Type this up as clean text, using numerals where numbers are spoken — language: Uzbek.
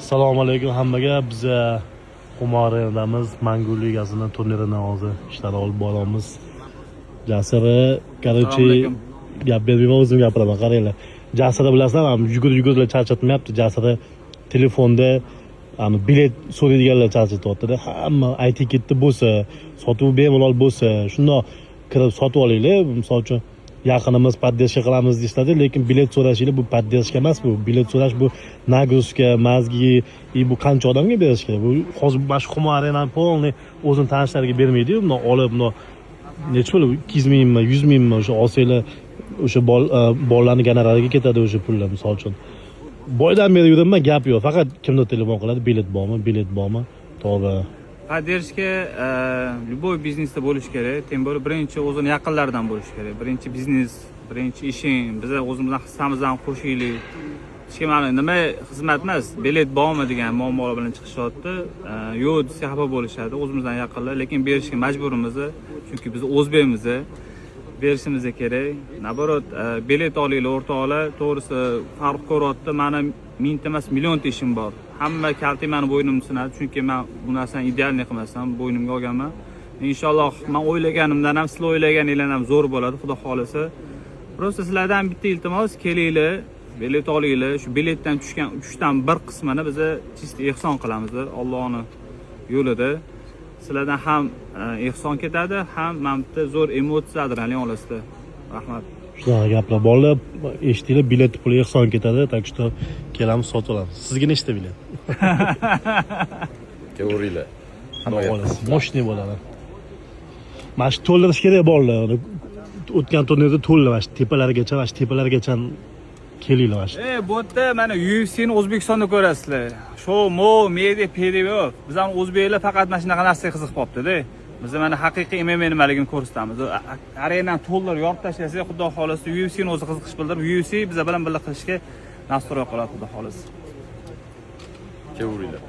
Assalomu alaykum hammaga. Biz Qumor arenadamiz. Mangu ligasining turnirini hozir ishlar olib boramiz. Jasiri, короче, gap bermayman, o'zim gapiraman. Qaranglar. Jasiri bilasizlar, yugurib charchatmayapti. Jasiri telefonda bilet so'raydiganlar charchatyapti-da. Hamma IT ketdi bo'lsa, sotuv bemalol bo'lsa, shundoq kirib sotib olinglar. Misol uchun yaqinimiz podдержка qilamiz deyishadi, lekin bilet so'rashinglar bu podдержка emas bu. Bilet so'rash bu nagruska, mazgi, bu qancha odamga berish kerak? Bu hozir mana shu Qumor arenani polni o'zini tanishlariga bermaydi-yu, buni olib, buni necha pul? 200 mingmi, 100 mingmi o'sha olsanglar, o'sha bolalarning gonorariga ketadi o'sha pullar misol uchun. Boydan beri yuraman, gap yo'q. Faqat kimdir telefon qiladi, bilet bormi, bilet bormi? To'g'ri. Поддержка любой biznesda bo'lish kerak. Tem bo'lib birinchi o'zini yaqinlaridan bo'lish kerak. Birinchi biznes, birinchi ishing, biz o'zimizdan hissamizdan qo'shaylik. Hech kim mana nima xizmat emas, bilet bormi degan muammolar bilan chiqishyapti. Yo'q desa xafa bo'lishadi, o'zimizdan yaqinlar, lekin berishga majburimiz. Chunki biz o'zbekmiz. Berishimiz kerak. Naborot bilet olinglar o'rtoqlar, to'g'risi farq ko'ryapti. Mana mingta emas, millionta ishim bor. Hamma kalti meni bo'ynimni sinadi, chunki men bu narsani idealni qilmasam, bo'ynimga olganman. Inshaalloh men o'ylaganimdan ham, sizlar o'ylaganingizdan ham zo'r bo'ladi, xudo xolisa. Просто sizlardan bitta iltimos, kelinglar, bilet olinglar. Shu biletdan tushgan 3dan 1 qismini biz chist ehson qilamiz Allohning yo'lida. Sizlardan ham ehson ketadi, ham men bitta zo'r emotsiya adrenalin olasizlar. Rahmat. Shunaqa gaplar borlar, eshitinglar, bilet puli ehson ketadi, так что kelamiz sotib olamiz. Sizga nechta bilet? Kevuringlar. Moshni bo'ladi. Mana shu to'ldirish kerak borlar. O'tgan turnirda to'ldi, mana shu tepalargacha kelinglar mana shu. Bu yerda mana UFC'ni O'zbekistonda ko'rasizlar. Show, mo, media, PDV. Bizning o'zbeklar faqat mana shunaqa narsaga qiziqib qolibdi-da. Biz mana haqiqiy MMA nimaligini ko'rsatamiz. Arenani to'ldirib yorib tashlasa, xudo xolisa UFC'ni o'zi qiziqish bildirib, UFC biz bilan birga qilishga nastroy qiladi, xudo xolisa. Kevuringlar.